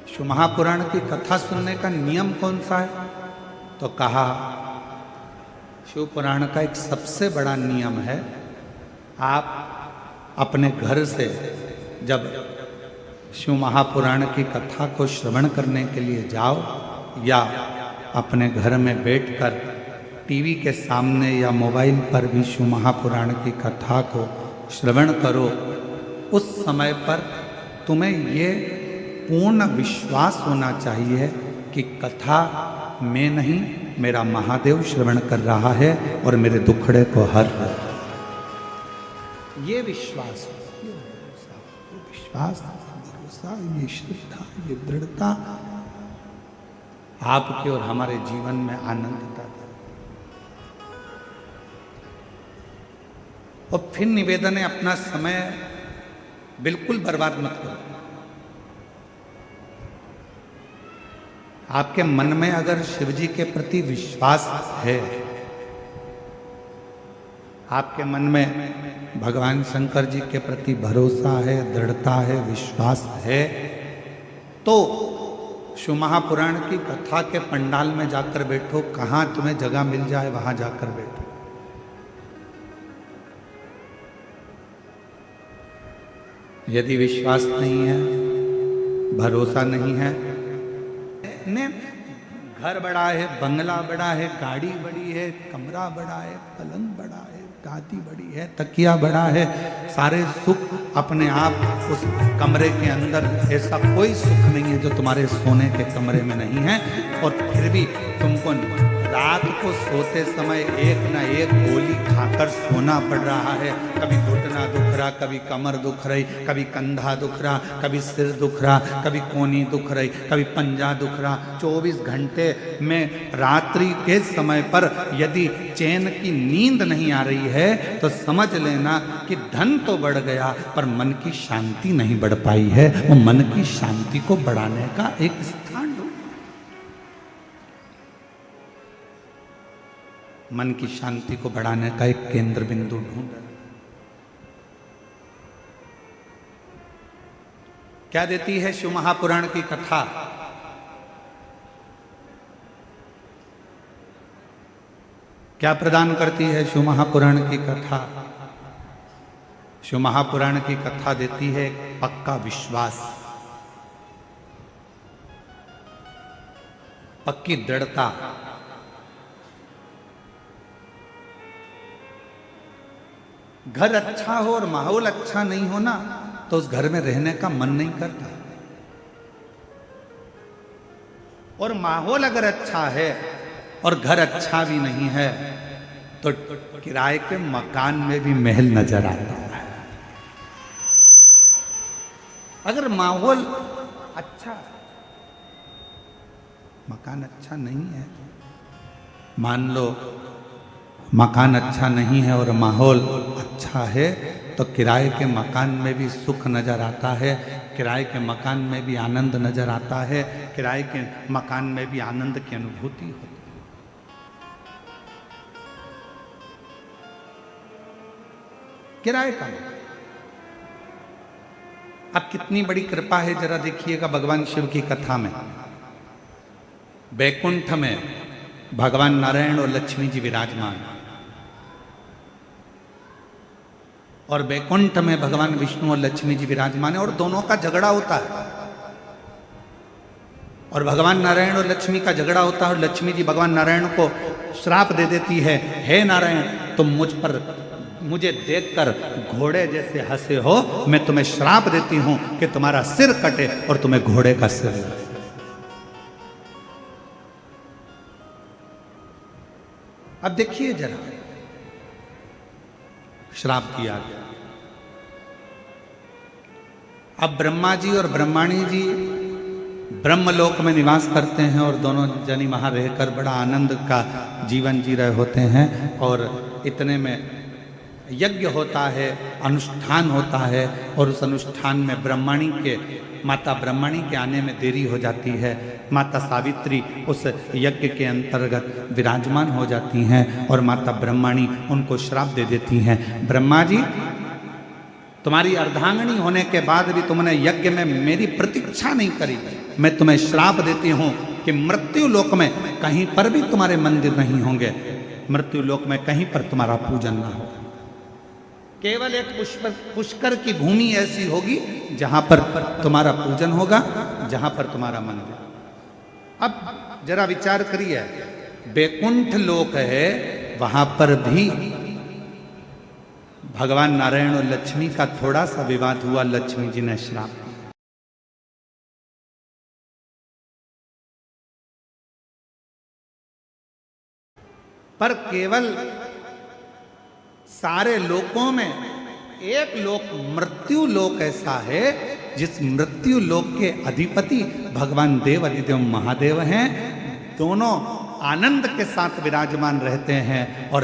शिव महापुराण की कथा सुनने का नियम कौन सा है? तो कहा शिव पुराण का एक सबसे बड़ा नियम है, आप अपने घर से जब शिव महापुराण की कथा को श्रवण करने के लिए जाओ या अपने घर में बैठकर टीवी के सामने या मोबाइल पर भी शिव महापुराण की कथा को श्रवण करो, उस समय पर तुम्हें ये पूर्ण विश्वास होना चाहिए कि कथा मैं नहीं, मेरा महादेव श्रवण कर रहा है और मेरे दुखड़े को हर रहा है। ये विश्वास, ये विश्वास, भरोसा, ये श्रद्धा, ये दृढ़ता आपके और हमारे जीवन में आनंद देता है। और फिर निवेदन है, अपना समय बिल्कुल बर्बाद मत करो। आपके मन में अगर शिव जी के प्रति विश्वास है, आपके मन में भगवान शंकर जी के प्रति भरोसा है, दृढ़ता है, विश्वास है, तो शिव महापुराण की कथा के पंडाल में जाकर बैठो, कहाँ तुम्हें जगह मिल जाए वहां जाकर बैठो। यदि विश्वास नहीं है, भरोसा नहीं है, ने घर बड़ा है, बंगला बड़ा है, गाड़ी बड़ी है, कमरा बड़ा है, पलंग बड़ा है, गादी बड़ी है, तकिया बड़ा है, सारे सुख अपने आप उस कमरे के अंदर, ऐसा कोई सुख नहीं है जो तुम्हारे सोने के कमरे में नहीं है। और फिर भी तुमको रात को सोते समय एक ना एक गोली खाकर सोना पड़ रहा है। कभी घुटना दुख रहा, कभी कमर दुख रही, कभी कंधा दुख रहा, कभी सिर दुख रहा, कभी कोनी दुख रही, कभी पंजा दुख रहा। 24 घंटे में रात्रि के समय पर यदि चैन की नींद नहीं आ रही है तो समझ लेना कि धन तो बढ़ गया पर मन की शांति नहीं बढ़ पाई है। वो मन की शांति को बढ़ाने का एक स्थान ढूंढ, मन की शांति को बढ़ाने का एक केंद्र बिंदु ढूंढ। क्या देती है शिव महापुराण की कथा? क्या प्रदान करती है शिव महापुराण की कथा? शिव महापुराण की कथा देती है पक्का विश्वास, पक्की दृढ़ता। घर अच्छा हो और माहौल अच्छा नहीं हो ना, तो उस घर में रहने का मन नहीं करता। और माहौल अगर अच्छा है और घर अच्छा भी नहीं है तो किराए के मकान में भी महल नजर आता है। अगर माहौल अच्छा, मकान अच्छा नहीं है, मान लो मकान अच्छा नहीं है और माहौल अच्छा है, तो किराए के मकान में भी सुख नजर आता है, किराए के मकान में भी आनंद नजर आता है, किराए के मकान में भी आनंद की अनुभूति होती है। किराए का अब कितनी बड़ी कृपा है, जरा देखिएगा भगवान शिव की कथा में। बैकुंठ में भगवान नारायण और लक्ष्मी जी विराजमान, और बैकुंठ में भगवान विष्णु और लक्ष्मी जी विराजमान है, और दोनों का झगड़ा होता है। और भगवान नारायण और लक्ष्मी का झगड़ा होता है और लक्ष्मी जी भगवान नारायण को श्राप दे देती है, हे नारायण तुम मुझे देखकर घोड़े जैसे हंसे हो, मैं तुम्हें श्राप देती हूं कि तुम्हारा सिर कटे और तुम्हें घोड़े का सिर लगे। अब देखिए जरा, श्राप दिया गया। अब ब्रह्मा जी और ब्रह्माणी जी ब्रह्मलोक में निवास करते हैं और दोनों जनी वहां रहकर बड़ा आनंद का जीवन जी रहे होते हैं। और इतने में यज्ञ होता है, अनुष्ठान होता है, और उस अनुष्ठान में माता ब्रह्मणी के आने में देरी हो जाती है। माता सावित्री उस यज्ञ के अंतर्गत विराजमान हो जाती हैं और माता ब्रह्मणी उनको श्राप दे देती हैं, ब्रह्मा जी तुम्हारी अर्धांगिनी होने के बाद भी तुमने यज्ञ में मेरी प्रतीक्षा नहीं करी। मैं तुम्हें श्राप देती हूं कि मृत्यु लोक में कहीं पर भी तुम्हारे मंदिर नहीं होंगे, मृत्यु लोक में कहीं पर तुम्हारा पूजन ना हो। केवल एक पुष्कर की भूमि ऐसी होगी जहां पर तुम्हारा पूजन होगा, जहां पर तुम्हारा मंदिर। अब जरा विचार करिए, बैकुंठ लोक है, वहां पर भी भगवान नारायण और लक्ष्मी का थोड़ा सा विवाद हुआ, लक्ष्मी जी ने श्राप दिया। पर केवल सारे लोकों में एक लोक मृत्यु लोक ऐसा है जिस मृत्यु लोक के अधिपति भगवान देव अधिदेव महादेव हैं। दोनों आनंद के साथ विराजमान रहते हैं और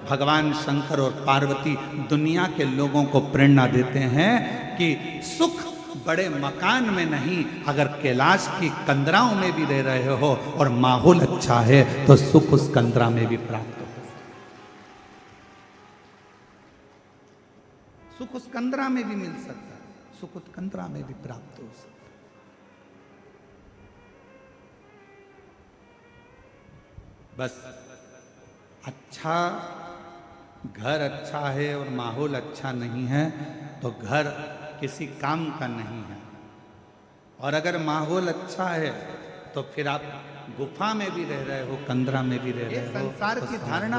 भगवान शंकर और पार्वती दुनिया के लोगों को प्रेरणा देते हैं कि सुख बड़े मकान में नहीं, अगर कैलाश की कंदराओं में भी रह रहे हो और माहौल अच्छा है तो सुख उस कंदरा में भी प्राप्त हो, सुख उस कंदरा में भी मिल सकता है, सुख उस कंदरा में भी प्राप्त हो सकता है। बस अच्छा घर अच्छा है और माहौल अच्छा नहीं है तो घर किसी काम का नहीं है, और अगर माहौल अच्छा है तो फिर आप गुफा में भी रह रहे हो, कंदरा में भी रह रहे हो। संसार की धारणा,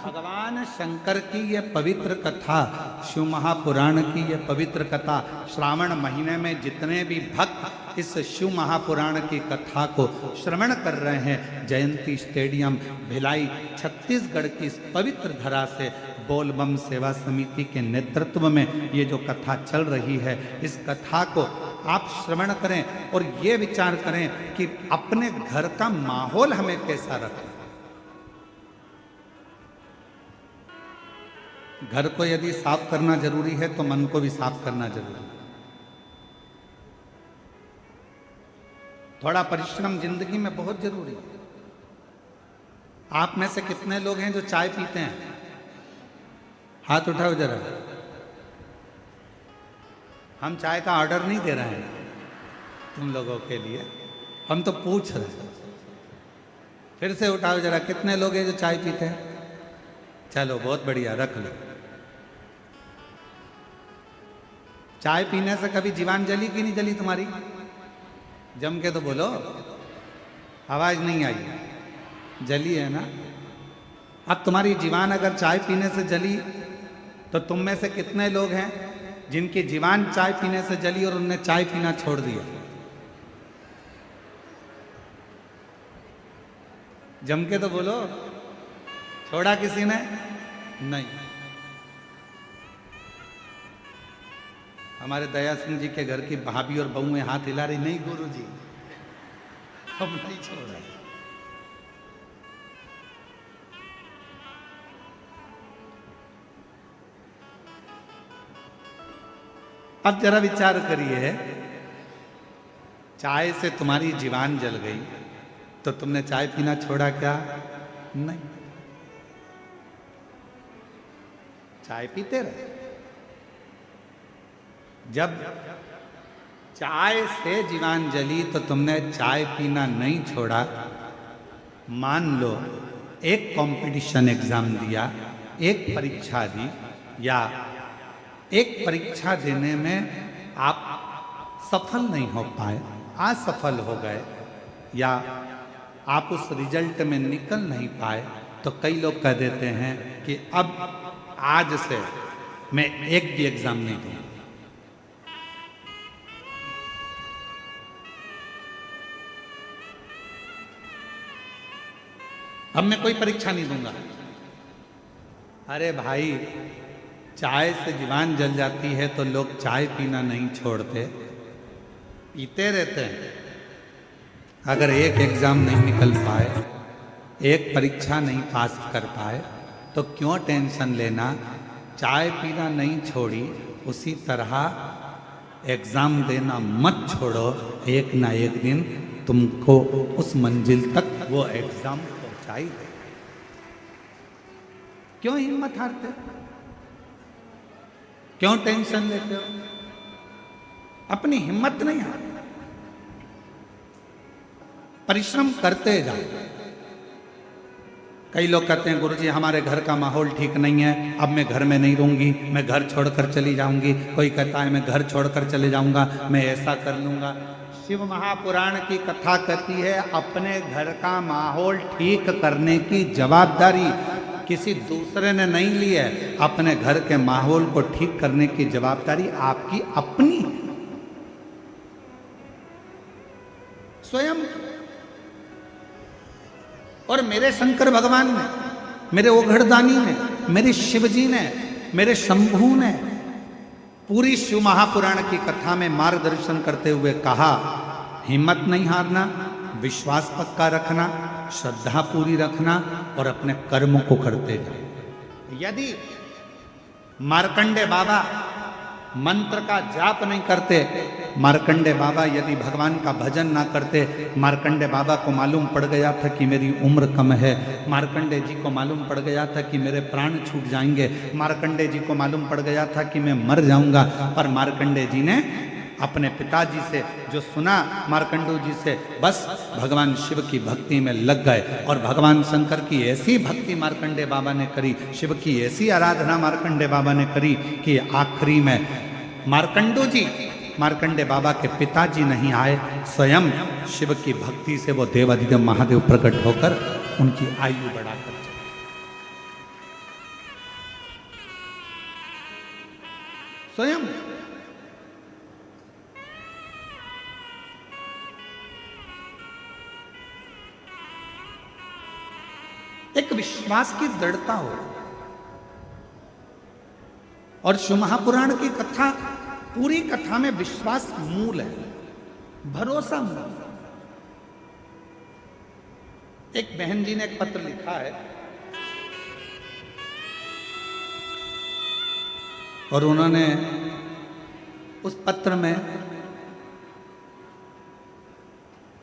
भगवान शंकर की यह पवित्र कथा, शिव महापुराण की यह पवित्र कथा, श्रावण महीने में जितने भी भक्त इस शिव महापुराण की कथा को श्रवण कर रहे हैं, जयंती स्टेडियम भिलाई छत्तीसगढ़ की इस पवित्र धरा से बोलबम सेवा समिति के नेतृत्व में ये जो कथा चल रही है, इस कथा को आप श्रवण करें और ये विचार करें कि अपने घर का माहौल हमें कैसा रखें। घर को यदि साफ करना जरूरी है तो मन को भी साफ करना जरूरी है। थोड़ा परिश्रम जिंदगी में बहुत जरूरी है। आप में से कितने लोग हैं जो चाय पीते हैं? हाथ उठाओ जरा। हम चाय का ऑर्डर नहीं दे रहे हैं तुम लोगों के लिए, हम तो पूछ रहे हैं। फिर से उठाओ जरा, कितने लोग हैं जो चाय पीते हैं? चलो बहुत बढ़िया, रख लो। चाय पीने से कभी जीवान जली कि नहीं जली तुम्हारी? जम के तो बोलो, आवाज नहीं आई। जली है ना? अब तुम्हारी जीवान अगर चाय पीने से जली तो तुम में से कितने लोग हैं जिनकी जीवान चाय पीने से जली और उनने चाय पीना छोड़ दिया? जम के तो बोलो, छोड़ा किसी ने? नहीं। हमारे दया सिंह जी के घर की भाभी और बहू में हाथ हिला रही, नहीं गुरुजी हम नहीं छोड़ रहे। अब जरा विचार करिए, चाय से तुम्हारी जीवान जल गई तो तुमने चाय पीना छोड़ा क्या? नहीं, चाय पीते रहे। जब चाय से जीवान जली तो तुमने चाय पीना नहीं छोड़ा। मान लो एक कंपटीशन एग्जाम दिया, एक परीक्षा दी, या एक परीक्षा देने में आप सफल नहीं हो पाए, असफल हो गए, या आप उस रिजल्ट में निकल नहीं पाए, तो कई लोग कह देते हैं कि अब आज से मैं एक भी एग्जाम नहीं दूंगा। अब मैं कोई परीक्षा नहीं दूंगा। अरे भाई, चाय से जीवान जल जाती है तो लोग चाय पीना नहीं छोड़ते, पीते रहते हैं। अगर एक एग्जाम नहीं निकल पाए, एक परीक्षा नहीं पास कर पाए, तो क्यों टेंशन लेना? चाय पीना नहीं छोड़ी, उसी तरह एग्जाम देना मत छोड़ो। एक ना एक दिन तुमको उस मंजिल तक वो एग्जाम पहुंचाई दे। क्यों हिम्मत हारते? क्यों टेंशन लेते हो? अपनी हिम्मत नहीं है, परिश्रम करते जाओ। कई लोग कहते हैं गुरुजी हमारे घर का माहौल ठीक नहीं है, अब मैं घर में नहीं रहूंगी, मैं घर छोड़कर चली जाऊंगी। कोई कहता है मैं घर छोड़कर चले जाऊंगा, मैं ऐसा कर लूंगा। शिव महापुराण की कथा कहती है अपने घर का माहौल ठीक करने की जवाबदारी किसी दूसरे ने नहीं ली है। अपने घर के माहौल को ठीक करने की जवाबदारी आपकी अपनी स्वयं। और मेरे शंकर भगवान ने, मेरे ओघड़दानी ने, मेरे शिवजी ने, मेरे शंभू ने पूरी शिव महापुराण की कथा में मार्गदर्शन करते हुए कहा, हिम्मत नहीं हारना, विश्वास पक्का रखना, श्रद्धा पूरी रखना और अपने कर्म को करते जाओ। यदि मार्कंडे बाबा मंत्र का जाप नहीं करते, मार्कंडे बाबा यदि भगवान का भजन ना करते, मार्कंडे बाबा को मालूम पड़ गया था कि मेरी उम्र कम है, मार्कंडे जी को मालूम पड़ गया था कि मेरे प्राण छूट जाएंगे, मार्कंडे जी को मालूम पड़ गया था कि मैं मर जाऊंगा, पर मार्कंडे जी ने अपने पिताजी से जो सुना, मार्कंडू जी से, बस भगवान शिव की भक्ति में लग गए। और भगवान शंकर की ऐसी भक्ति मार्कंडे बाबा ने करी, शिव की ऐसी आराधना मार्कंडे बाबा ने करी कि आखिरी में मार्कंडू जी, मार्कंडे बाबा के पिताजी नहीं आए, स्वयं शिव की भक्ति से वो देवाधिदेव महादेव प्रकट होकर उनकी आयु बढ़ाकर चले। स्वयं एक विश्वास की दृढ़ता हो। और शिव महापुराण की कथा, पूरी कथा में विश्वास मूल है, भरोसा मूल। एक बहन जी ने एक पत्र लिखा है और उन्होंने उस पत्र में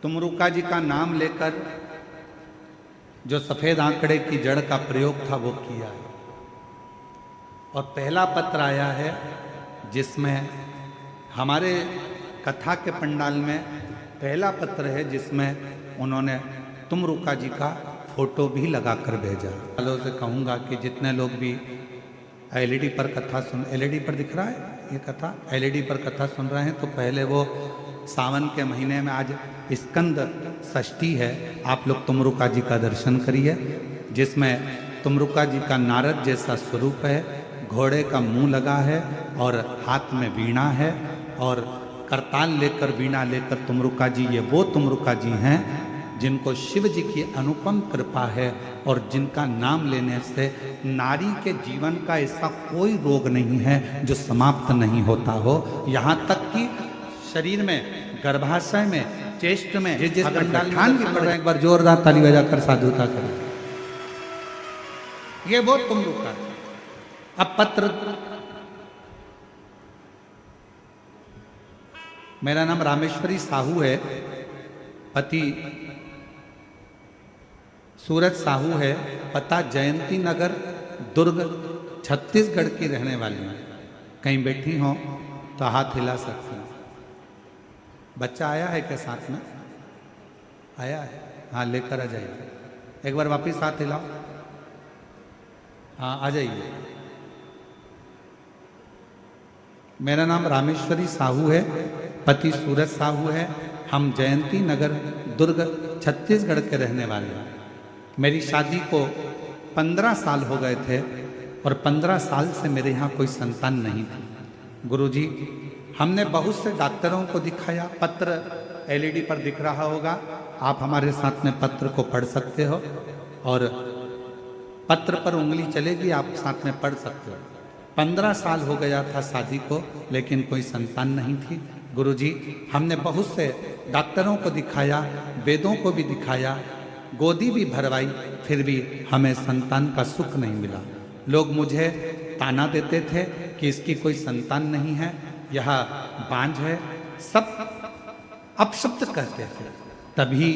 तुमरुका जी का नाम लेकर जो सफेद आंकड़े की जड़ का प्रयोग था वो किया है। और पहला पत्र आया है जिसमें हमारे कथा के पंडाल में पहला पत्र है जिसमें उन्होंने तुमरुका जी का फोटो भी लगाकर भेजा। वालों से कहूँगा कि जितने लोग भी एलईडी पर कथा सुन, एलईडी पर दिख रहा है ये कथा, एलईडी पर कथा सुन रहे हैं तो पहले वो सावन के महीने में आज स्कंद षष्ठी है, आप लोग तुमरुका जी का दर्शन करिए, जिसमें तुमरुका जी का नारद जैसा स्वरूप है, घोड़े का मुंह लगा है और हाथ में वीणा है और करताल लेकर, वीणा लेकर तुमरुका जी, ये वो तुमरुका जी हैं जिनको शिव जी की अनुपम कृपा है और जिनका नाम लेने से नारी के जीवन का ऐसा कोई रोग नहीं है जो समाप्त नहीं होता हो। यहाँ तक कि शरीर में, गर्भाशय में, चेस्ट में अगर गठान भी पड़ रहे, एक बार जोरदार ताली बजाकर साधुता करें। ये वो तुमरुका। अब पत्र, मेरा नाम रामेश्वरी साहू है, पति सूरज साहू है, पता जयंती नगर दुर्ग छत्तीसगढ़ की रहने वाली हूँ। कहीं बैठी हो तो हाथ हिला सकती हूँ। बच्चा आया है क्या साथ में? आया है? हाँ लेकर आ जाइए। एक बार वापिस हाथ हिलाओ। हाँ आ जाइए। मेरा नाम रामेश्वरी साहू है, पति सूरज साहू है, हम जयंती नगर दुर्ग छत्तीसगढ़ के रहने वाले हैं। मेरी शादी को 15 साल हो गए थे और 15 साल से मेरे यहाँ कोई संतान नहीं थी। गुरुजी, हमने बहुत से डॉक्टरों को दिखाया, पत्र एलईडी पर दिख रहा होगा, आप हमारे साथ में पत्र को पढ़ सकते हो और पत्र पर उंगली चलेगी, आप साथ में पढ़ सकते हो। 15 साल हो गया था शादी को, लेकिन कोई संतान नहीं थी। गुरुजी, हमने बहुत से डॉक्टरों को दिखाया, वेदों को भी दिखाया, गोदी भी भरवाई, फिर भी हमें संतान का सुख नहीं मिला। लोग मुझे ताना देते थे कि इसकी कोई संतान नहीं है, यह बांझ है, सब अपशब्द कहते थे। तभी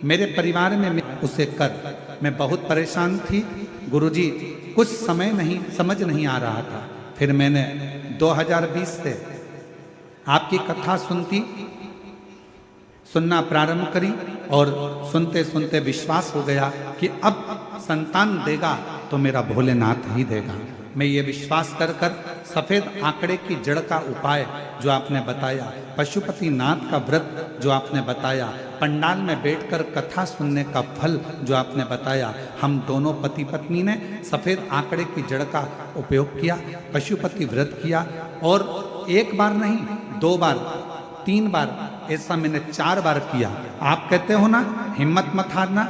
मेरे परिवार में उसे कर, मैं बहुत परेशान थी गुरुजी, कुछ समय नहीं समझ नहीं आ रहा था। फिर मैंने 2020 से आपकी कथा सुनना प्रारंभ करी और सुनते सुनते विश्वास हो गया कि अब संतान देगा तो मेरा भोलेनाथ ही देगा। मैं ये विश्वास कर सफेद आंकड़े की जड़ का उपाय जो आपने बताया, पशुपति नाथ का व्रत जो आपने बताया, पंडाल में बैठकर कथा सुनने का फल जो आपने बताया, हम दोनों पति पत्नी ने सफेद आंकड़े की जड़ का उपयोग किया, पशुपति व्रत किया और एक बार नहीं, 2 बार, 3 बार, ऐसा मैंने 4 बार किया। आप कहते हो ना हिम्मत मत हारना,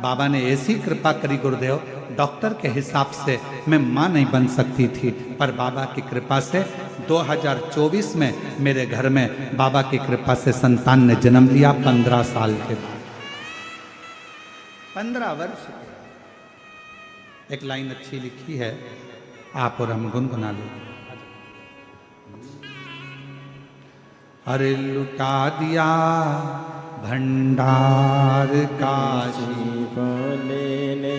बाबा ने ऐसी कृपा करी गुरुदेव, डॉक्टर के हिसाब से मैं मां नहीं बन सकती थी, पर बाबा की कृपा से 2024 में मेरे घर में बाबा की कृपा से संतान ने जन्म लिया 15 साल के बाद, 15 वर्ष। एक लाइन अच्छी लिखी है, आप और हम गुनगुना लो। अरे लुटा दिया भंडार काशी वाले ने,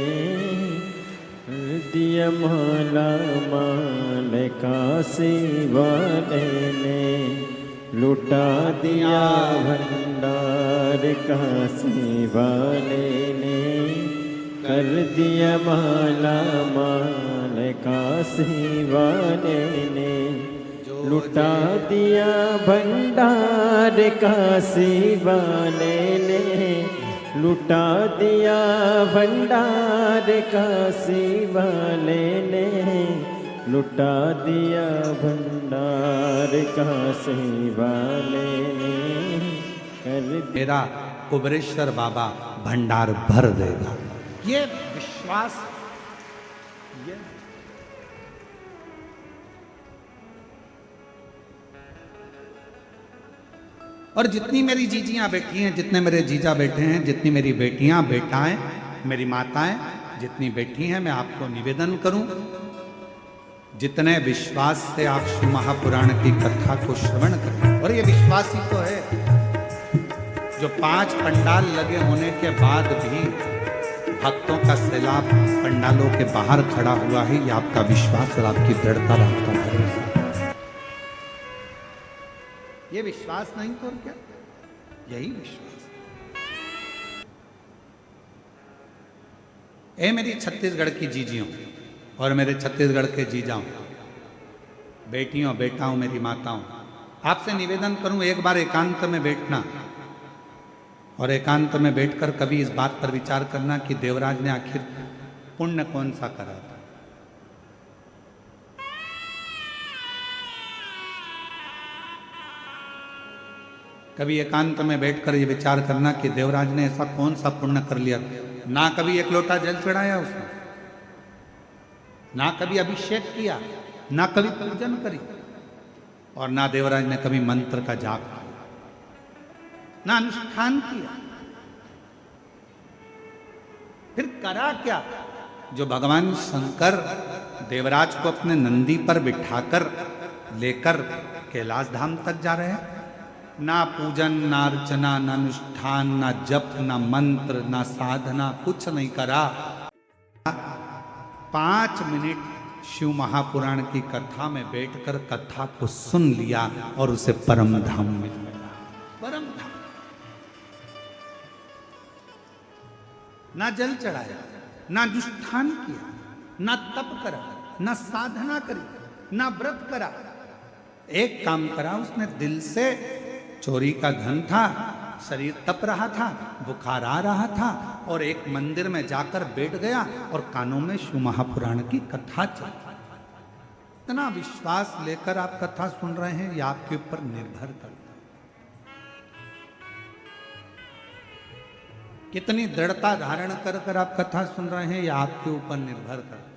दिया माला माल काशी वाले ने, लुटा दिया भंडार काशी वाले ने, कर दिया माला माल काशी वाले ने, लुटा दिया भंडार काशी वाले ने, लुटा दिया भंडार काशी वाले ने, लुटा दिया भंडार काशी वाले ने, कर मेरा कुबरेश्वर बाबा भंडार भर देगा। ये विश्वास, ये और जितनी मेरी जीजियां बैठी हैं, जितने मेरे जीजा बैठे हैं, जितनी मेरी बेटियां बेटाएं, मेरी माताएं जितनी बैठी हैं, मैं आपको निवेदन करूं, जितने विश्वास से आप शिव महापुराण की कथा को श्रवण करें, और ये विश्वास ही तो है जो 5 पंडाल लगे होने के बाद भी भक्तों का सैलाब पंडालों के बाहर खड़ा हुआ है, ये आपका विश्वास और आपकी दृढ़ता और आपका भरोसा। ये विश्वास नहीं तो क्या, यही विश्वास। ए मेरी छत्तीसगढ़ की जीजियों और मेरे छत्तीसगढ़ के जीजाओं, बेटियों बेटाओं, मेरी माताओं, आपसे निवेदन करूं एक बार एकांत में बैठना और एकांत में बैठकर कभी इस बात पर विचार करना कि देवराज ने आखिर पुण्य कौन सा करा था। कभी एकांत में बैठकर ये विचार करना कि देवराज ने ऐसा कौन सा पुण्य कर लिया, ना कभी एक लोटा जल चढ़ाया उसने, ना कभी अभिषेक किया, ना कभी पूजन करी, और ना देवराज ने कभी मंत्र का जाप किया, ना अनुष्ठान किया। फिर करा क्या? जो भगवान शंकर देवराज को अपने नंदी पर बिठाकर लेकर कैलाश धाम तक जा रहे हैं, ना पूजन, ना अर्चना, ना अनुष्ठान, ना जप, ना मंत्र, ना साधना, कुछ नहीं करा। 5 मिनट शिव महापुराण की कथा में बैठकर कथा को सुन लिया और उसे परम धाम मिल गया। परम धाम। ना जल चढ़ाया, ना अनुष्ठान किया, ना तप करा, ना साधना करी, ना व्रत करा। एक काम करा उसने, दिल से, चोरी का धन था, शरीर तप रहा था, बुखार आ रहा था, और एक मंदिर में जाकर बैठ गया और कानों में शिव महापुराण की कथा चल। इतना विश्वास लेकर आप कथा सुन रहे हैं, ये आपके ऊपर निर्भर करता है कितनी दृढ़ता धारण कर कर आप कथा सुन रहे हैं, ये आपके ऊपर निर्भर करता है।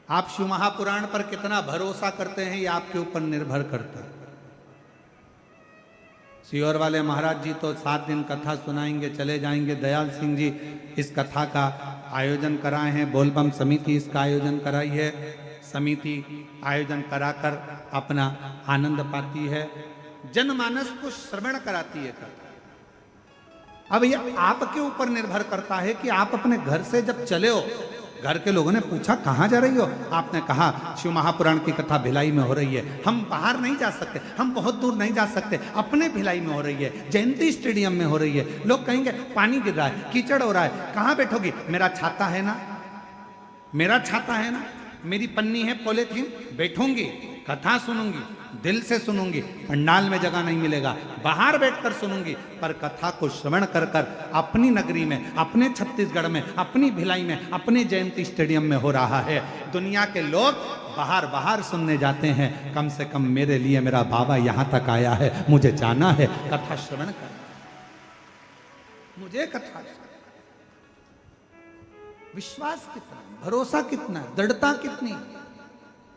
आप शिव महापुराण पर कितना भरोसा करते हैं, ये आपके ऊपर निर्भर करता है। सीहोर वाले महाराज जी तो 7 दिन कथा सुनाएंगे, चले जाएंगे। दयाल सिंह जी इस कथा का आयोजन कराए हैं, बोलबम समिति इसका आयोजन कराई है, समिति आयोजन कराकर अपना आनंद पाती है, जनमानस को श्रवण कराती है कथा। अब ये आपके ऊपर निर्भर करता है कि आप अपने घर से जब चले हो घर के लोगों ने पूछा कहाँ जा रही हो? आपने कहा शिव महापुराण की कथा भिलाई में हो रही है, हम बाहर नहीं जा सकते, हम बहुत दूर नहीं जा सकते, अपने भिलाई में हो रही है, जयंती स्टेडियम में हो रही है। लोग कहेंगे पानी गिर रहा है, कीचड़ हो रहा है, कहाँ बैठोगी? मेरा छाता है ना, मेरा छाता है ना, मेरी पन्नी है पॉलीथीन, बैठूंगी, कथा सुनूंगी, दिल से सुनूंगी। पंडाल में जगह नहीं मिलेगा, बाहर बैठकर सुनूंगी, पर कथा को श्रवण कर कर अपनी नगरी में, अपने छत्तीसगढ़ में, अपनी भिलाई में, अपने जयंती स्टेडियम में हो रहा है। दुनिया के लोग बाहर बाहर सुनने जाते हैं, कम से कम मेरे लिए मेरा बाबा यहां तक आया है, मुझे जाना है, कथा श्रवण कर, मुझे कथा। विश्वास कितना, भरोसा कितना, दृढ़ता कितनी,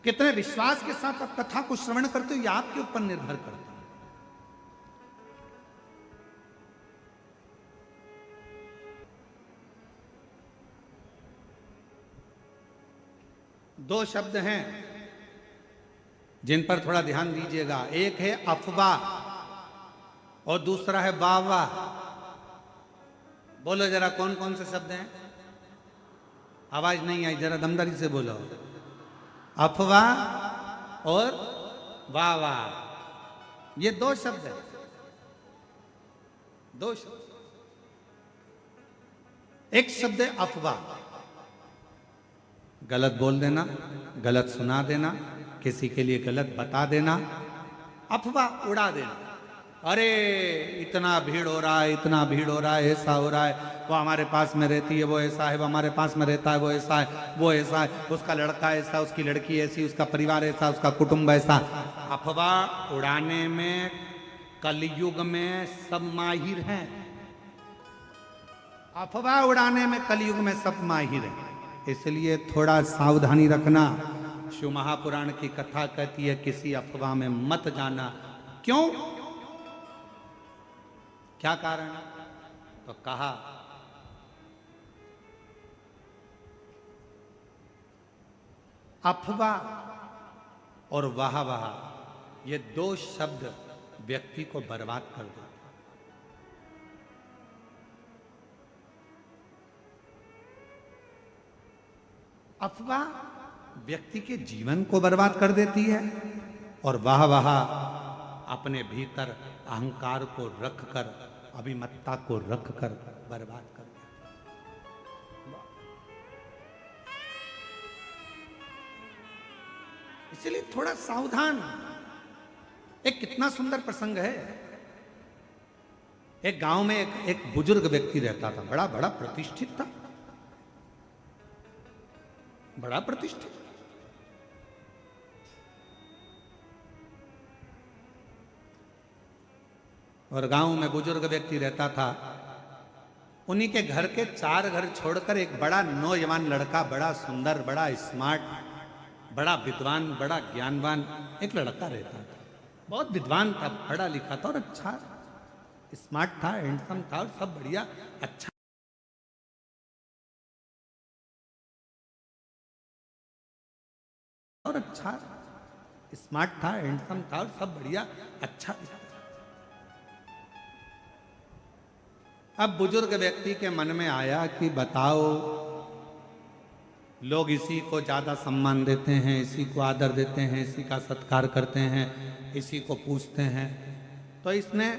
कितने विश्वास के साथ आप कथा को श्रवण करते हो, यह आपके ऊपर निर्भर करता है। दो शब्द हैं जिन पर थोड़ा ध्यान दीजिएगा, एक है अफवाह और दूसरा है वाह वाह। बोलो जरा कौन कौन से शब्द हैं? आवाज नहीं आई, जरा दमदारी से बोलो। अफवाह और वाह वाह, ये दो शब्द हैं, दो शब्द। एक शब्द है अफवाह, गलत बोल देना, गलत सुना देना, किसी के लिए गलत बता देना, अफवाह उड़ा देना। अरे इतना भीड़ हो रहा है, इतना भीड़ हो रहा है, ऐसा हो रहा है, वो हमारे पास में रहती है, वो ऐसा है, वो हमारे पास में रहता है, वो ऐसा है, वो ऐसा है, उसका लड़का ऐसा, उसकी लड़की ऐसी, उसका परिवार ऐसा, उसका कुटुंब ऐसा। अफवाह उड़ाने में कलयुग में सब माहिर हैं, अफवाह उड़ाने में कलयुग में सब माहिर हैं, इसलिए थोड़ा सावधानी रखना। शिव महापुराण की कथा कहती है किसी अफवाह में मत जाना। क्यों? क्या कारण? तो कहा अफवाह और वाह वाह, ये दो शब्द व्यक्ति को बर्बाद कर देते। अफवाह व्यक्ति के जीवन को बर्बाद कर देती है और वाह वाह अपने भीतर अहंकार को रखकर, अभिमत्ता को रखकर बर्बाद कर देती है। इसलिए थोड़ा सावधान। एक कितना सुंदर प्रसंग है, एक गांव में एक बुजुर्ग व्यक्ति रहता था, बड़ा बड़ा प्रतिष्ठित था, बड़ा प्रतिष्ठित। और गांव में बुजुर्ग व्यक्ति रहता था, उन्हीं के घर के 4 घर छोड़कर एक बड़ा नौजवान लड़का, बड़ा सुंदर, बड़ा स्मार्ट, बड़ा विद्वान, बड़ा ज्ञानवान एक लड़का रहता था। बहुत विद्वान था, पढ़ा लिखा था और अच्छा स्मार्ट था, हैंडसम था और सब बढ़िया अच्छा। और अच्छा स्मार्ट था, हैंडसम था और सब बढ़िया अच्छा। अब बुजुर्ग व्यक्ति के मन में आया कि बताओ, लोग इसी को ज़्यादा सम्मान देते हैं, इसी को आदर देते हैं, इसी का सत्कार करते हैं, इसी को पूछते हैं। तो इसने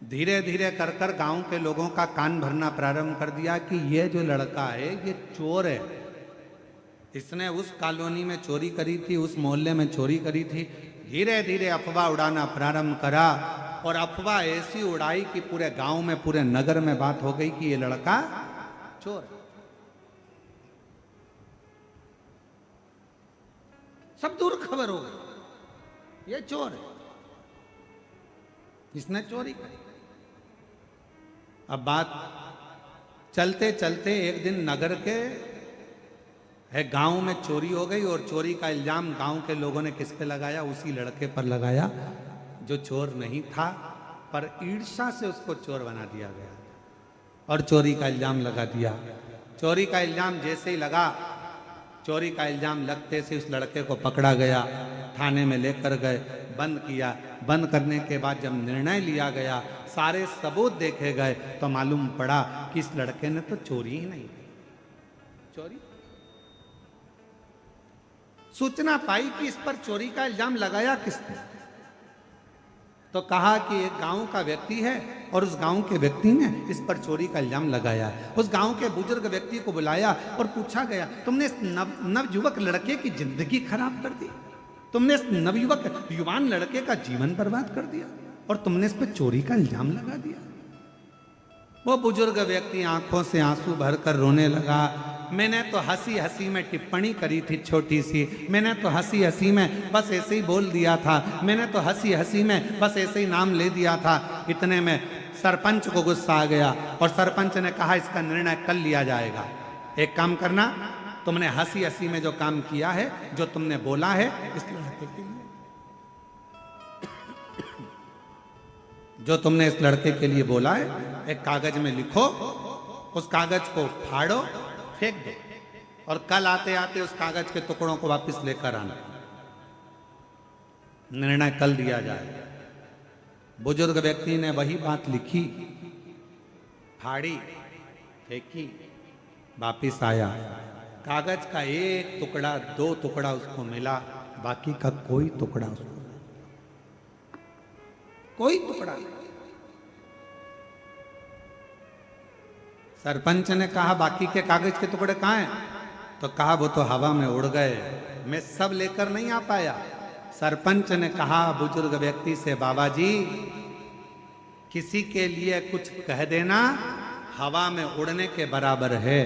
धीरे धीरे कर कर गाँव के लोगों का कान भरना प्रारंभ कर दिया कि ये जो लड़का है ये चोर है, इसने उस कॉलोनी में चोरी करी थी, उस मोहल्ले में चोरी करी थी। धीरे धीरे अफवाह उड़ाना प्रारंभ करा और अफवाह ऐसी उड़ाई कि पूरे गांव में, पूरे नगर में बात हो गई कि ये लड़का चोर है। सब दूर खबर हो गई, ये चोर है, इसने चोरी करी। अब बात चलते चलते एक दिन नगर के गांव में चोरी हो गई और चोरी का इल्जाम गांव के लोगों ने किस पे लगाया? उसी लड़के पर लगाया जो चोर नहीं था, पर ईर्ष्या से उसको चोर बना दिया गया और चोरी का इल्जाम लगा दिया। चोरी का इल्जाम जैसे ही लगा, चोरी का इल्जाम लगते से उस लड़के को पकड़ा गया, थाने में लेकर गए, बंद किया। बंद करने के बाद जब निर्णय लिया गया, सारे सबूत देखे गए, तो मालूम पड़ा कि इस लड़के ने तो चोरी ही नहीं की। चोरी। सूचना पाई कि इस पर चोरी का इल्जाम लगाया किसने, तो कहा कि एक गांव का व्यक्ति है और उस गांव के व्यक्ति ने इस पर चोरी का इल्जाम लगाया। उस गांव के बुजुर्ग व्यक्ति को बुलाया और पूछा गया, तुमने इस नवयुवक लड़के की जिंदगी खराब कर दी, तुमने इस नवयुवक युवान लड़के का जीवन बर्बाद कर दिया और तुमने इस पर चोरी का इल्जाम लगा दिया। वो बुजुर्ग व्यक्ति आंखों से आंसू भरकर रोने लगा। मैंने तो हंसी हंसी में टिप्पणी करी थी छोटी सी, मैंने तो हंसी हंसी में बस ऐसे ही बोल दिया था, मैंने तो हंसी हंसी में बस ऐसे ही नाम ले दिया था। इतने में सरपंच को गुस्सा आ गया और सरपंच ने कहा इसका निर्णय कल लिया जाएगा। एक काम करना, तुमने हंसी हंसी में जो काम किया है, जो तुमने बोला है, इस लड़के के लिए, जो तुमने इस लड़के के लिए बोला है, एक कागज में लिखो, उस कागज को फाड़ो, फेंक दो और कल आते आते उस कागज के टुकड़ों को वापस लेकर आना। निर्णय कल दिया जाए। बुजुर्ग व्यक्ति ने वही बात लिखी, फाड़ी, फेंकी, वापिस आया। कागज का एक टुकड़ा, दो टुकड़ा उसको मिला, बाकी का कोई टुकड़ा उसको नहीं, कोई टुकड़ा नहीं। सरपंच ने कहा बाकी के कागज के टुकड़े कहाँ हैं? तो कहा वो तो हवा में उड़ गए, मैं सब लेकर नहीं आ पाया। सरपंच ने कहा बुजुर्ग व्यक्ति से, बाबा जी किसी के लिए कुछ कह देना हवा में उड़ने के बराबर है।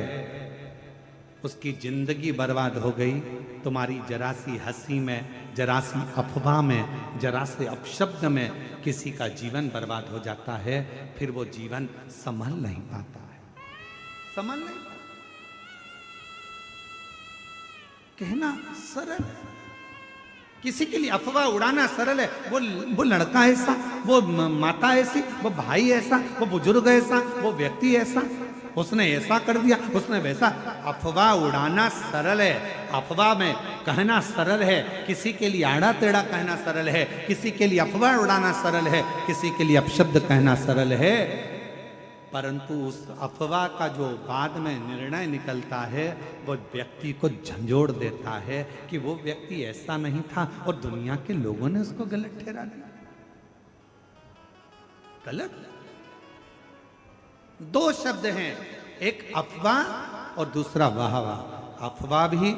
उसकी जिंदगी बर्बाद हो गई तुम्हारी जरा सी हंसी में, जरा सी अफवाह में, जरा से अपशब्द में किसी का जीवन बर्बाद हो जाता है, फिर वो जीवन संभल नहीं पाता है, संभल नहीं पाता। कहना सरल है, किसी के लिए अफवाह उड़ाना सरल है। वो लड़का ऐसा, वो माता ऐसी, वो भाई ऐसा, वो बुजुर्ग ऐसा, वो व्यक्ति ऐसा, उसने ऐसा कर दिया, उसने वैसा। अफवाह उड़ाना सरल है, अफवाह में कहना सरल है, किसी के लिए आड़ा टेढ़ा कहना सरल है, किसी के लिए अफवाह उड़ाना सरल है, किसी के लिए अपशब्द कहना सरल है। परंतु उस अफवाह का जो बाद में निर्णय निकलता है, वो व्यक्ति को झंझोड़ देता है कि वो व्यक्ति ऐसा नहीं था और दुनिया के लोगों ने उसको गलत ठहरा दिया। गलत दो शब्द हैं, एक अफवाह और दूसरा वाह वाह। अफवाह भी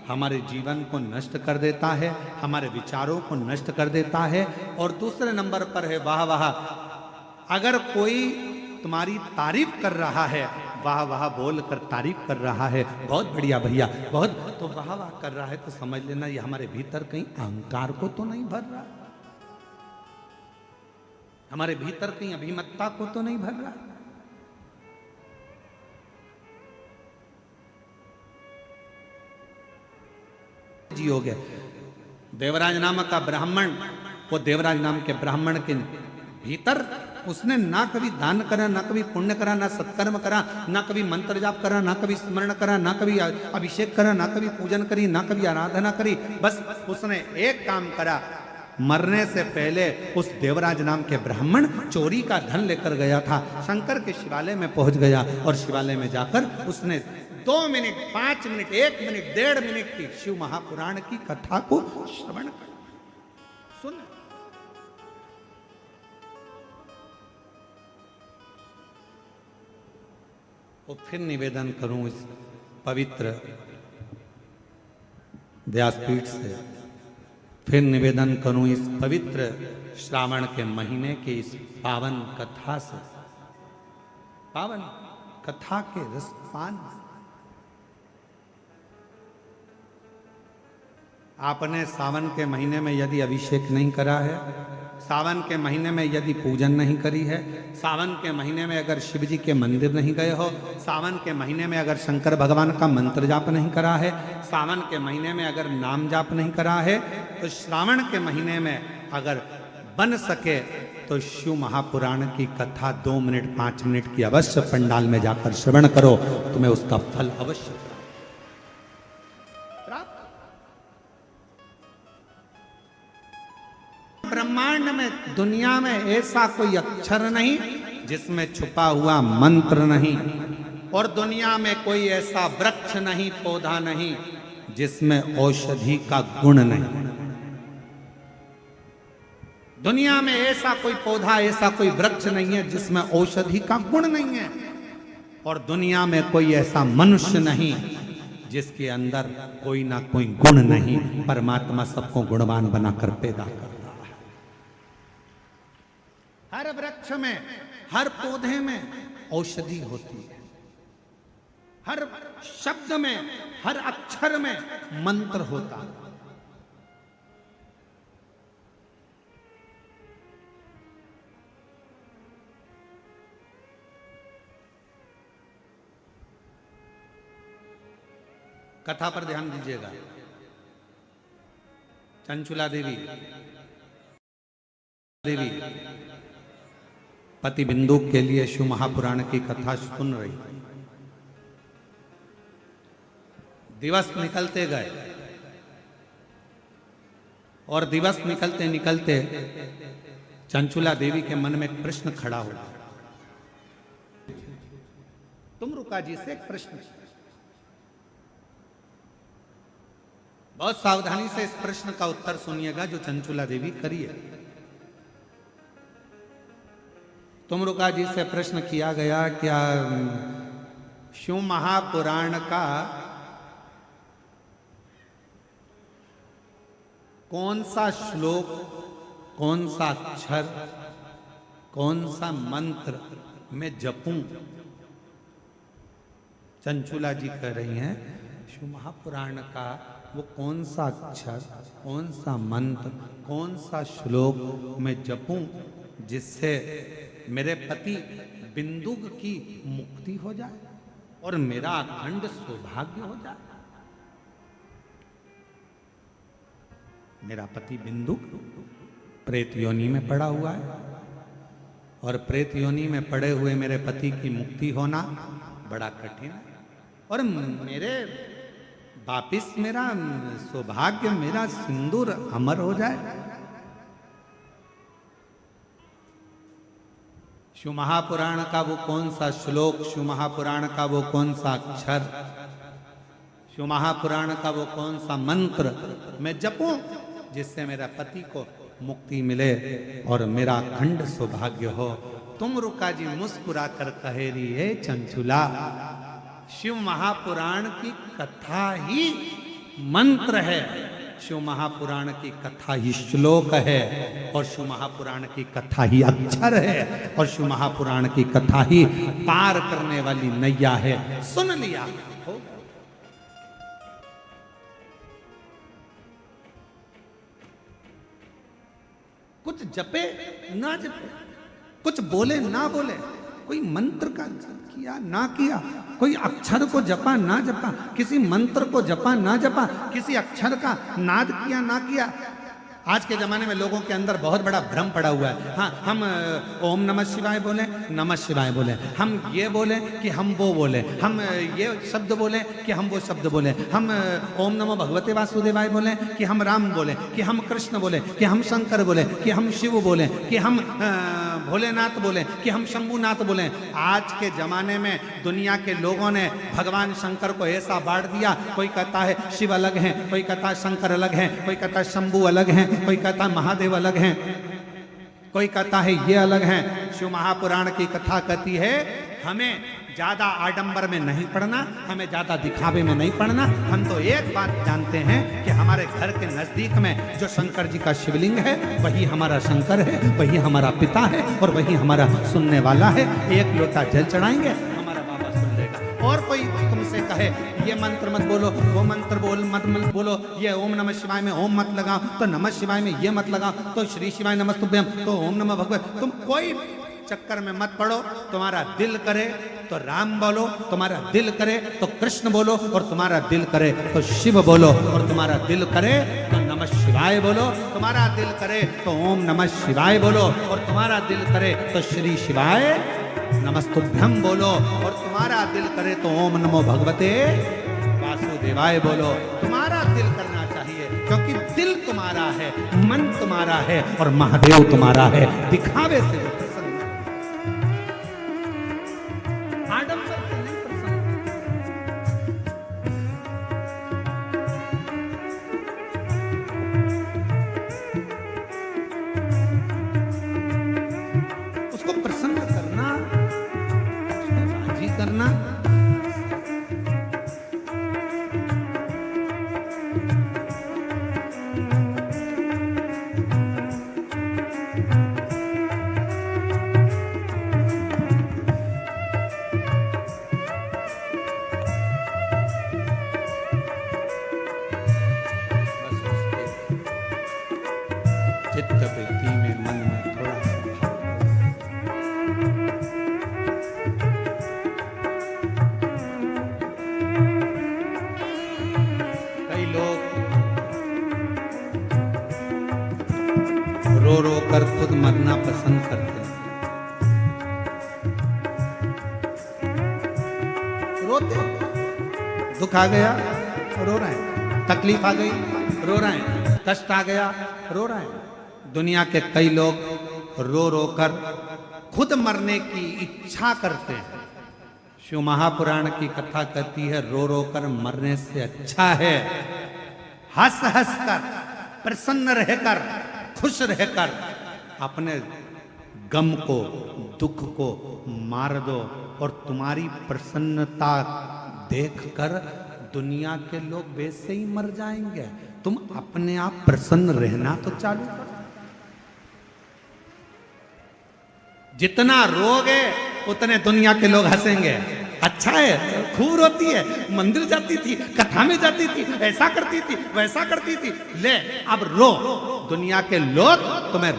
हमारे जीवन को नष्ट कर देता है, हमारे विचारों को नष्ट कर देता है। और दूसरे नंबर पर है वाह वाह। अगर कोई तुम्हारी तारीफ कर रहा है, वाह वाह बोल कर तारीफ कर रहा है, बहुत बढ़िया भैया, बहुत, तो वाह वाह कर रहा है, तो समझ लेना ये हमारे भीतर कहीं अहंकार को तो नहीं भर रहा, हमारे भीतर कहीं अभिमतता को तो नहीं भर रहा। जी हो गया। देवराज नामक का ब्राह्मण, वो देवराज नाम के ब्राह्मण के भीतर उसने ना कभी दान करा, ना कभी पुण्य करा, ना सत्कर्म करा, ना कभी मंत्र जाप करा, ना कभी स्मरण करा, ना कभी अभिषेक करा, ना कभी पूजन करी, ना कभी आराधना करी। बस उसने एक काम करा, मरने से पहले उस देवराज नाम के ब्राह्मण चोरी का धन लेकर गया था, शंकर के शिवालय में पहुंच गया और शिवालय में जाकर उसने 2 मिनट, 5 मिनट, 1 मिनट, 1.5 मिनट की शिव महापुराण की कथा को श्रवण कर सुन। और फिर निवेदन करूं इस पवित्र व्यासपीठ से, फिर निवेदन करूं इस पवित्र श्रावण के महीने के इस पावन कथा से, पावन कथा के रसपान। आपने सावन के महीने में यदि अभिषेक नहीं करा है, सावन के महीने में यदि पूजन नहीं करी है, सावन के महीने में अगर शिव जी के मंदिर नहीं गए हो, सावन के महीने में अगर शंकर भगवान का मंत्र जाप नहीं करा है, सावन के महीने में अगर नाम जाप नहीं करा है, तो श्रावण के महीने में अगर बन सके तो शिव महापुराण की कथा 2 मिनट 5 मिनट की अवश्य पंडाल में जाकर श्रवण करो, तुम्हें उसका फल अवश्य प्राप्त। ब्रह्मांड में, दुनिया में ऐसा कोई अक्षर नहीं जिसमें छुपा हुआ मंत्र नहीं, और दुनिया में कोई ऐसा वृक्ष नहीं, पौधा नहीं जिसमें औषधि का गुण नहीं। दुनिया में ऐसा कोई पौधा, ऐसा कोई वृक्ष नहीं है जिसमें औषधि का गुण नहीं है। और दुनिया में कोई ऐसा मनुष्य नहीं जिसके अंदर कोई ना कोई गुण नहीं। परमात्मा सबको गुणवान बनाकर पैदा करता है। हर वृक्ष में, हर पौधे में औषधि होती है। हर शब्द में, हर अक्षर में मंत्र होता है। कथा पर ध्यान दीजिएगा। चंचुला देवी पति बिंदु के लिए शिव महापुराण की कथा सुन रही। दिवस निकलते गए और दिवस निकलते निकलते चंचुला देवी के मन में एक प्रश्न खड़ा हो। तुम रुका जी से एक प्रश्न, बहुत सावधानी से इस प्रश्न का उत्तर सुनिएगा जो चंचुला देवी करिए। तुम रुका जी से प्रश्न किया गया, क्या शिव महापुराण का कौन सा श्लोक, कौन सा अक्षर, कौन सा मंत्र मैं जपूं? चंचुला जी कह रही हैं शिव महापुराण का वो कौन सा अक्षर, कौन सा मंत्र, कौन सा श्लोक मैं जपूं जिससे मेरे पति बिंदुक की मुक्ति हो जाए और मेरा अखंड सौभाग्य हो जाए। मेरा पति बिंदुक प्रेत योनि में पड़ा हुआ है और प्रेत योनि में पड़े हुए मेरे पति की मुक्ति होना बड़ा कठिन है। और मेरे वापिस मेरा सौभाग्य, मेरा सिंदूर अमर हो जाए। शिव महापुराण का वो कौन सा श्लोक, शिव महापुराण का वो कौन सा अक्षर, शिव महापुराण का वो कौन सा मंत्र मैं जपूं जिससे मेरा पति को मुक्ति मिले और मेरा अखंड सौभाग्य हो? तुम रुका जी मुस्कुरा कर कहे रही है चंचुला, शिव महापुराण की कथा ही मंत्र है, शिव महापुराण की कथा ही श्लोक है और शिव महापुराण की कथा ही अक्षर है और शिव महापुराण की कथा ही पार करने वाली नैया है। सुन लिया हो? कुछ जपे ना जपे, कुछ बोले ना बोले, कोई मंत्र का किया ना किया, कोई अक्षर को जपा ना जपा, किसी मंत्र को जपा ना जपा, किसी अक्षर का नाद किया ना किया। आज के ज़माने में लोगों के अंदर बहुत बड़ा भ्रम पड़ा हुआ है। हाँ, हम ओम नमः शिवाय बोले, नमः शिवाय बोले, हम ये बोले कि हम वो बोले, हम ये शब्द बोले कि हम वो शब्द बोले, हम ओम नमो भगवते वासुदेवाय बोले कि हम राम बोले, कि हम कृष्ण बोले, कि हम शंकर बोले, कि हम शिव बोले, कि हम भोलेनाथ बोले, कि हम शंभुनाथ बोले। आज के ज़माने में दुनिया के लोगों ने भगवान शंकर को ऐसा बांट दिया, कोई कहता है शिव अलग है, कोई कहता है शंकर अलग है, कोई कहता है शंभु अलग है, कोई कहता है महादेव अलग हैं, कोई कहता है ये अलग हैं। शिव महापुराण की कथा कहती है हमें ज्यादा आडंबर में नहीं पढ़ना, हमें ज्यादा दिखावे में नहीं पढ़ना। हम तो एक बात जानते हैं कि हमारे घर के नजदीक में जो शंकर जी का शिवलिंग है वही हमारा शंकर है, वही हमारा पिता है और वही हमारा सुनने वाला है। एक लोटा जल चढ़ाएंगे, हमारा बाबा सुन लेगा। और कोई तुमसे कहे ये मंत्र मत बोलो, वो मंत्र मत बोलो, ये ओम नमः शिवाय में ओम मत लगाओ, तो नमः शिवाय में ये मत लगाओ, तो श्री शिवाय नमस्तुभ्यम, तो ओम नमः भगवत, तुम कोई चक्कर में मत पड़ो। तुम्हारा दिल करे तो राम बोलो, तुम्हारा दिल करे तो कृष्ण बोलो, और तुम्हारा दिल करे तो शिव बोलो, और तुम्हारा दिल करे तो नमः शिवाय बोलो, तुम्हारा दिल करे तो ओम नमः शिवाय बोलो, और तुम्हारा दिल करे तो श्री शिवाय नमस्तुभ्यम बोलो, और तुम्हारा दिल करे तो ओम नमो भगवते वासुदेवाय बोलो। तुम्हारा दिल करना चाहिए, क्योंकि दिल तुम्हारा है, मन तुम्हारा है और महादेव तुम्हारा है। दिखावे से प्रसन्न, आडंबर से नहीं प्रसन्न बस उसके चित्त वृत्ति में मन में थोड़ा सा भाव करो। कई लोग रो रो कर खुद मरना पसंद करते हैं। रोते, दुख आ गया रो रहे हैं, तकलीफ आ गई रो रहे हैं, कष्ट आ गया रो रहे हैं। दुनिया के कई लोग रो रो कर खुद मरने की इच्छा करते हैं। शिव महापुराण की कथा कहती है रो रो कर मरने से अच्छा है हंस हंस कर, प्रसन्न रहकर, खुश रहकर अपने गम को, दुख को मार दो और तुम्हारी प्रसन्नता देखकर दुनिया के लोग वैसे ही मर जाएंगे। तुम अपने आप प्रसन्न रहना तो चालू करो। जितना रोगे उतने दुनिया के लोग हंसेंगे। अच्छा है, खूब रोती है, मंदिर जाती थी, कथा में जाती थी, ऐसा करती थी, वैसा करती थी, ले अब रो। दुनिया के लोग तुम्हें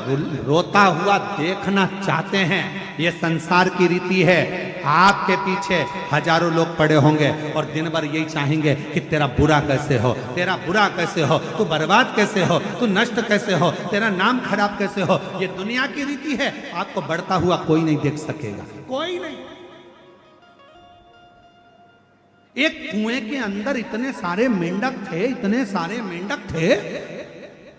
रोता हुआ देखना चाहते हैं। ये संसार की रीति है। आपके पीछे हजारों लोग पड़े होंगे और दिन भर यही चाहेंगे कि तेरा बुरा कैसे हो, तेरा बुरा कैसे हो, तू बर्बाद कैसे हो, तू नष्ट कैसे हो, तेरा नाम खराब कैसे हो। ये दुनिया की रीति है। आपको बढ़ता हुआ कोई नहीं देख सकेगा, कोई नहीं। एक कुएं के अंदर इतने सारे मेंढक थे, इतने सारे मेंढक थे।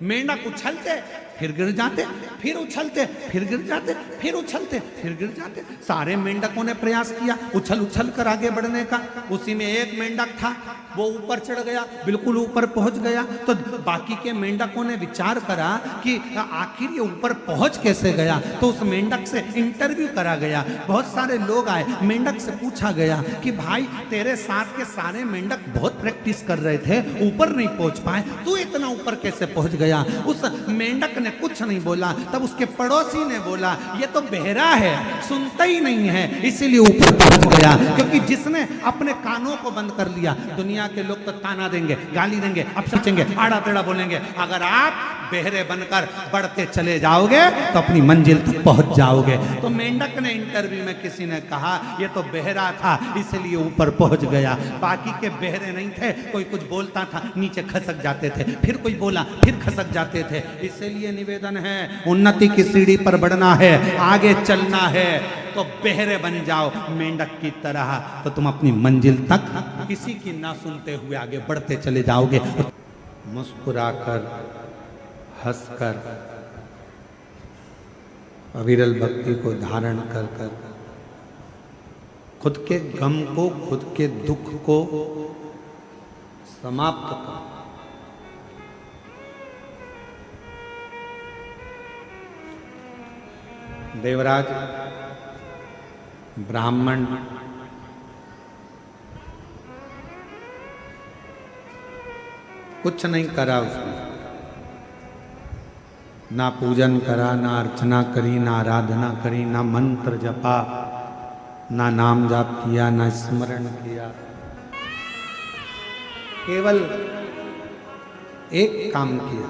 मेंढक उछलते फिर गिर जाते, फिर उछलते फिर गिर जाते, फिर उछलते फिर गिर जाते। सारे मेंढकों ने प्रयास किया उछल उछल कर आगे बढ़ने का। उसी में एक मेंढक था, वो ऊपर चढ़ गया, बिल्कुल ऊपर पहुंच गया। तो बाकी के मेंढकों ने विचार करा कि आखिर ये ऊपर पहुंच कैसे गया। तो उस मेंढक से इंटरव्यू करा गया। बहुत सारे लोग आए, मेंढक से पूछा गया कि भाई तेरे साथ के सारे मेंढक बहुत प्रैक्टिस कर रहे थे, ऊपर नहीं पहुंच पाए, तू इतना ऊपर कैसे पहुंच गया। उस मेंढक ने कुछ नहीं बोला। तब उसके पड़ोसी ने बोला ये तो बहरा है, सुनता ही नहीं है, इसीलिए ऊपर पहुंच गया। क्योंकि जिसने अपने कानों को बंद कर लिया, दुनिया के लोग तो ताना देंगे, गाली देंगे, अपसेंगे, आड़ा टेढ़ा बोलेंगे। अगर आप बहरे बनकर बढ़ते चले जाओगे तो अपनी मंजिल तक पहुंच जाओगे। तो मेंढक ने इंटरव्यू में किसी ने कहा ये तो बहरा था इसलिए ऊपर पहुंच गया। बाकी के बहरे नहीं थे, कोई कुछ बोलता था नीचे खसक जाते थे, फिर कोई बोला फिर खसक जाते थे। इसलिए निवेदन है, उन्नति की सीढ़ी पर बढ़ना है, आगे चलना है तो बहरे बन जाओ मेंढक की तरह, तो तुम अपनी मंजिल तक किसी की ना सुनते हुए आगे बढ़ते चले जाओगे। मुस्कुराकर, हंसकर, अविरल भक्ति को धारण कर कर खुद के गम को, खुद के दुख को समाप्त कर। देवराज ब्राह्मण कुछ नहीं करा उसने, ना पूजन करा, ना अर्चना करी, ना आराधना करी, ना मंत्र जपा, ना नाम जाप किया, ना स्मरण किया। केवल एक काम किया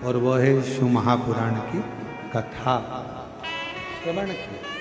और वह है शिव महापुराण की कथा श्रवण किया।